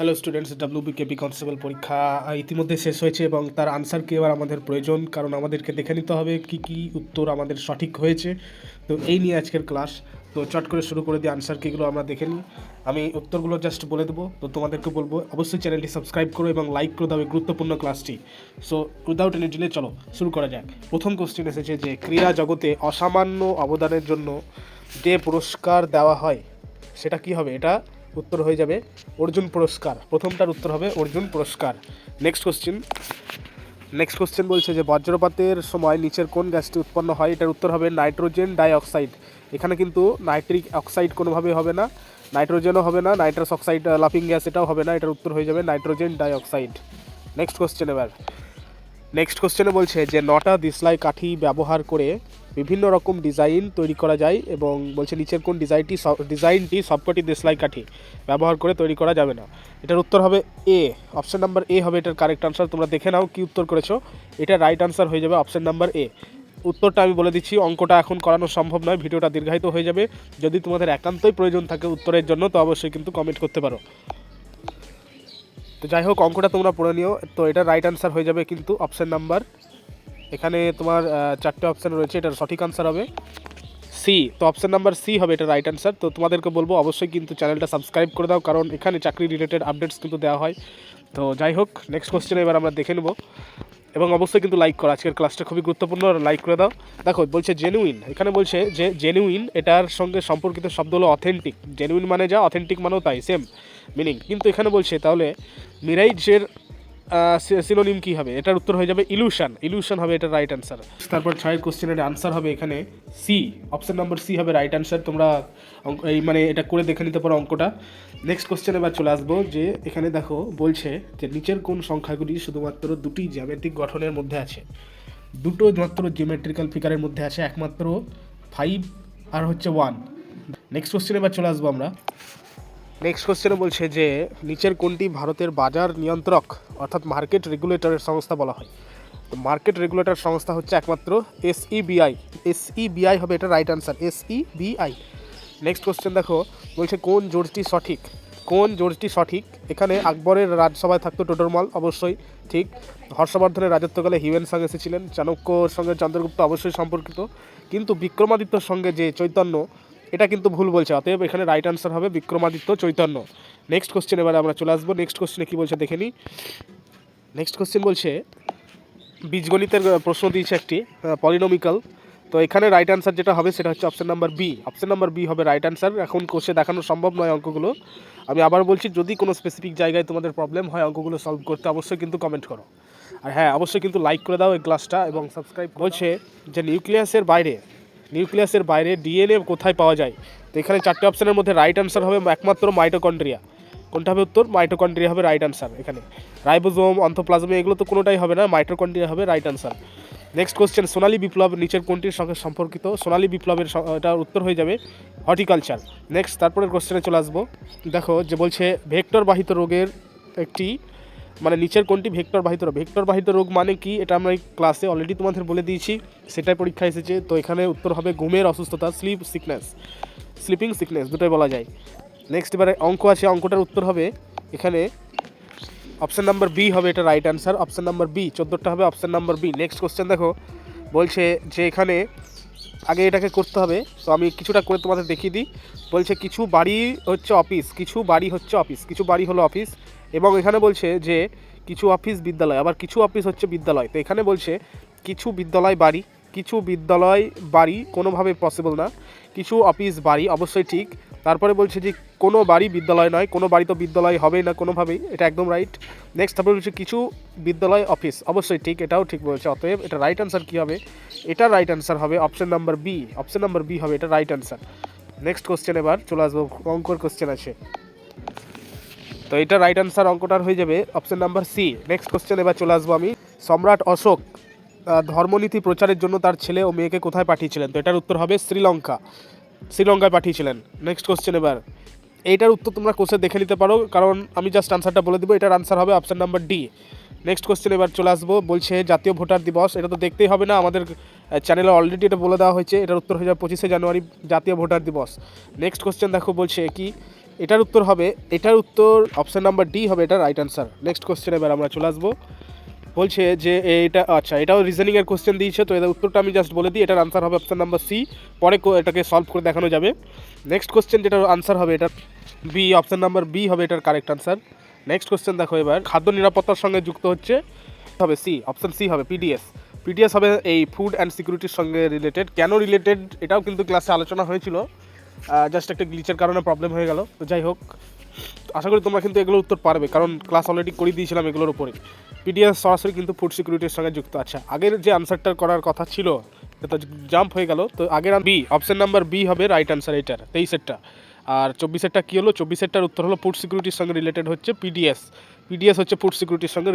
Hello students, ডাব্লিউবিকেপি constable পরীক্ষা ইতিমধ্যে শেষ হয়েছে এবং তার আনসার কি এবার আমাদের প্রয়োজন, কারণ আমাদেরকে দেখে নিতে হবে কি কি উত্তর আমাদের সঠিক হয়েছে। তো এই নিয়ে আজকের ক্লাস। তো চট করে শুরু করে দিয়ে আনসার কিগুলো আমরা দেখে নিই। আমি উত্তরগুলো জাস্ট বলে দেবো, তো তোমাদেরকে বলবো অবশ্যই চ্যানেলটি সাবস্ক্রাইব করো এবং লাইক করে দাও এই গুরুত্বপূর্ণ ক্লাসটি। সো উইদাউট এনি ডিলে চলো শুরু করা যাক। প্রথম কোশ্চেন এসেছে যে ক্রীড়া জগতে অসামান্য অবদানের জন্য যে পুরস্কার দেওয়া হয় সেটা কি হবে? এটা উত্তর হয়ে যাবে অর্জুন পুরস্কার। প্রথমটার উত্তর হবে অর্জুন পুরস্কার। নেক্সট কোশ্চেন বলছে যে বজ্রপাতের সময় নিচের কোন গ্যাসটি উৎপন্ন হয়? এটার উত্তর হবে নাইট্রোজেন ডাইঅক্সাইড। এখানে কিন্তু নাইট্রিক অক্সাইড কোনোভাবেই হবে না, নাইট্রোজেনও হবে না, নাইট্রাস অক্সাইড লাফিং গ্যাস এটাও হবে না। এটার উত্তর হয়ে যাবে নাইট্রোজেন ডাইঅক্সাইড। নেক্সট কোশ্চেনে বলছে যে 9টা দিশলাই কাঠি ব্যবহার করে বিভিন্ন রকম ডিজাইন তৈরি করা যায় এবং বলছে নিচের কোন ডিজাইনটি সবকটি দেশলাই কাঠি ব্যবহার করে তৈরি করা যাবে না? এটার উত্তর হবে এ। অপশন নাম্বার এ হবে এটার কারেক্ট আনসার। তোমরা দেখে নাও কি উত্তর করেছো। এটা রাইট আনসার হয়ে যাবে অপশন নাম্বার এ। উত্তরটা আমি বলে দিচ্ছি, অঙ্কটা এখন করানো সম্ভব নয়, ভিডিওটা দীর্ঘায়িত হয়ে যাবে। যদি তোমাদের একান্তই প্রয়োজন থাকে উত্তরের জন্য তো অবশ্যই কিন্তু কমেন্ট করতে পারো। তো যাই হোক, অঙ্কটা তোমরা পড়ে নিও। তো এটা রাইট আনসার হয়ে যাবে কিন্তু অপশন নাম্বার, এখানে তোমার 4টে অপশান রয়েছে, এটার সঠিক আনসার হবে সি। তো অপশান নাম্বার সি হবে এটা রাইট আনসার। তো তোমাদেরকে বলবো অবশ্যই কিন্তু চ্যানেলটা সাবস্ক্রাইব করে দাও, কারণ এখানে চাকরি রিলেটেড আপডেটস কিন্তু দেওয়া হয়। তো যাই হোক, নেক্সট কোশ্চেনে এবার আমরা দেখে নেব এবং অবশ্যই কিন্তু লাইক করো, আজকের ক্লাসটা খুবই গুরুত্বপূর্ণ, লাইক করে দাও। দেখো বলছে জেনুইন, এখানে বলছে যে জেনুইন এটার সঙ্গে সম্পর্কিত শব্দ হলো অথেন্টিক। জেনুইন মানে যা, অথেন্টিক মানেও তাই, সেম মিনিং। কিন্তু এখানে বলছে তাহলে মিরাইজের সিনোনিম কি হবে? এটার উত্তর হয়ে যাবে ইলুশন হবে এটা রাইট আনসার। তারপর 6 কোশ্চেনের আনসার হবে এখানে সি। অপশন নাম্বার সি হবে রাইট আনসার। তোমরা এই মানে এটা করে দেখে নিতে পারো অঙ্কটা। নেক্সট কোশ্চেনে এবার চলে আসবো যে এখানে দেখো বলছে যে নিচের কোন সংখ্যাগুলি শুধুমাত্র দুটি জ্যামিতিক গঠনের মধ্যে আছে? দুটো মাত্র জিওমেট্রিক্যাল ফিগারের মধ্যে আছে, একমাত্র 5 আর হচ্ছে 1। নেক্সট কোশ্চেনে এবার চলে আসবো আমরা। নেক্সট কোশ্চেনে বলছে যে নিচের কোনটি ভারতের বাজার নিয়ন্ত্রক অর্থাৎ মার্কেট রেগুলেটরের সংস্থা বলা হয়? তো মার্কেট রেগুলেটর সংস্থা হচ্ছে একমাত্র এসইবিআই হবে এটা right answer, SEBI. Next question দেখো বলছে কোন জোড়টি সঠিক? এখানে আকবরের রাজসভায় থাকতো টোটরমল, অবশ্যই ঠিক। হর্ষবর্ধনের রাজত্বকালে হিউয়েন সাং এসেছিলেন। চাণক্যর সঙ্গে চন্দ্রগুপ্ত অবশ্যই সম্পর্কিত, কিন্তু বিক্রমাদিত্যর সঙ্গে যে চৈতন্য এটা কিন্তু ভুল বলছে, অতএব এখানে রাইট আনসার হবে বিক্রমাদিত্য চৈতন্য। নেক্সট কোশ্চেন এবার আমরা চলে আসবো। নেক্সট কোশ্চেনে কী বলছে দেখে নিই। নেক্সট কোশ্চেন বলছে বীজগণিতের প্রশ্ন দিয়েছে একটি পলিনোমিক্যাল। তো এখানে রাইট আনসার যেটা হবে সেটা হচ্ছে option number B. Option number B হবে রাইট আনসার। এখন কোশ্চেন দেখানো সম্ভব নয় অঙ্কগুলো, আমি আবার বলছি যদি কোনো স্পেসিফিক জায়গায় তোমাদের প্রবলেম হয় অঙ্কগুলো সলভ করতে অবশ্যই কিন্তু কমেন্ট করো। আর হ্যাঁ, অবশ্যই কিন্তু লাইক করে দাও এই ক্লাসটা এবং সাবস্ক্রাইব। বলছে যে নিউক্লিয়াসের বাইরে ডিএনএ কোথায় পাওয়া যায়? তো এখানে 4টে অপশনের মধ্যে রাইট আনসার হবে একমাত্র মাইটোকন্ড্রিয়া। কোনটা হবে উত্তর? মাইটোকন্ড্রিয়া হবে রাইট আনসার। এখানে রাইবোজোম, অন্থোপ্লাজমে এগুলো তো কোনোটাই হবে না, মাইটোকন্ড্রিয়া হবে রাইট আনসার। নেক্সট কোশ্চেন সোনালী বিপ্লব নিচের কোনটির সঙ্গে সম্পর্কিত? সোনালী বিপ্লবের এটার উত্তর হয়ে যাবে হর্টিকালচার। নেক্সট তারপরের কোশ্চেনে চলে আসবো। দেখো যে বলছে ভেক্টর বাহিত রোগের একটি মানে নিচের কোনটি ভেক্টর বাহিত রোগ মানে কি? এটা আমরা এই ক্লাসে অলরেডি তোমাদের বলে দিয়েছি, সেটাই পরীক্ষা এসেছে। তো এখানে উত্তর হবে ঘুমের অসুস্থতা, স্লিপিং সিকনেস দুটোই বলা যায়। নেক্সট এবারে অঙ্ক আছে, অঙ্কটার উত্তর হবে এখানে অপশন নাম্বার বি হবে এটা right answer. Option number B, 14টা হবে option number B. Next question দেখো বলছে যে এখানে আগে এটাকে করতে হবে, তো আমি কিছুটা করে তোমাদের দেখিয়ে দিই। বলছে কিছু বাড়ি হলো অফিস এবং এখানে বলছে যে কিছু অফিস বিদ্যালয়, আবার কিছু অফিস হচ্ছে বিদ্যালয়। তো এখানে বলছে কিছু বিদ্যালয় বাড়ি কোনোভাবে পসিবল না, কিছু অফিস বাড়ি অবশ্যই ঠিক। তারপরে বলছে যে কোনো বাড়ি বিদ্যালয় নয়, কোনো বাড়ি তো বিদ্যালয় হবেই না কোনোভাবেই, এটা একদম রাইট। নেক্সট তারপরে বলছে কিছু বিদ্যালয় অফিস, অবশ্যই ঠিক, এটাও ঠিক বলছে। অতএব এটা রাইট আনসার কী হবে? এটা রাইট আনসার হবে অপশন নাম্বার বি হবে এটা রাইট আনসার। নেক্সট কোশ্চেন এবার চলে আসবো, অঙ্কর কোশ্চেন আছে, তো এটা রাইট আনসার অঙ্কটার হয়ে যাবে option number C. Next question এবার চলে আসবো আমি। সম্রাট অশোক ধর্মনীতি প্রচারের জন্য তার ছেলে ও মেয়েকে কোথায় পাঠিয়েছিলেন? তো এটার উত্তর হবে শ্রীলঙ্কায় পাঠিয়েছিলেন। নেক্সট কোশ্চেন এবার, এইটার উত্তর তোমরা কোশ্চেন দেখে নিতে পারো, কারণ আমি জাস্ট আনসারটা বলে দেবো। এটার আনসার হবে option number D. Next question এবার চলে আসবো। বলছে জাতীয় ভোটার দিবস, এটা তো দেখতেই হবে না, আমাদের চ্যানেলে অলরেডি এটা বলে দেওয়া হয়েছে। এটার উত্তর হয়ে যাবে 25শে জানুয়ারি, জাতীয় ভোটার দিবস। নেক্সট কোশ্চেন দেখো বলছে কি এটার উত্তর অপশন নাম্বার ডি হবে, এটা রাইট অ্যান্সার। নেক্সট কোশ্চেন এবার আমরা চলে আসবো। বলছে যে এটা আচ্ছা এটাও রিজনিংয়ের কোশ্চেন দিয়েছে, তো এর উত্তরটা আমি জাস্ট বলে দিই, এটার আনসার হবে অপশন নাম্বার সি। পরে এটাকে সলভ করে দেখানো যাবে। নেক্সট কোশ্চেন যেটার আনসার হবে এটা বি, অপশন নাম্বার বি হবে এটার কারেক্ট আনসার। নেক্সট কোশ্চেন দেখো এবার, খাদ্য নিরাপত্তার সঙ্গে যুক্ত হচ্ছে হবে সি, অপশন সি হবে পিডিএস। পিডিএস হবে এই ফুড অ্যান্ড সিকিউরিটির সঙ্গে রিলেটেড। কেন রিলেটেড এটাও কিন্তু ক্লাসে আলোচনা হয়েছিল, জাস্ট একটা গ্লিচের কারণে প্রবলেম হয়ে গেল। তো যাই হোক, আশা করি তোমরা কিন্তু এগুলোর উত্তর পারবে, কারণ ক্লাস অলরেডি করে দিয়েছিলাম এগুলোর উপরে। পিডিএস সরাসরি কিন্তু ফুড সিকিউরিটির সঙ্গে যুক্ত। আচ্ছা, আগের যে আনসারটা করার কথা ছিল এটা জাম্প হয়ে গেল। তো আগের বি, অপশন নাম্বার বি হবে রাইট আনসার এটার 23-এরটা। আর 24-এরটা কী হলো? 24-এরটার উত্তর হলো ফুড সিকিউরিটির সঙ্গে রিলেটেড হচ্ছে পিডিএস। পিডিএস হচ্ছে ফুড সিকিউরিটির সঙ্গে।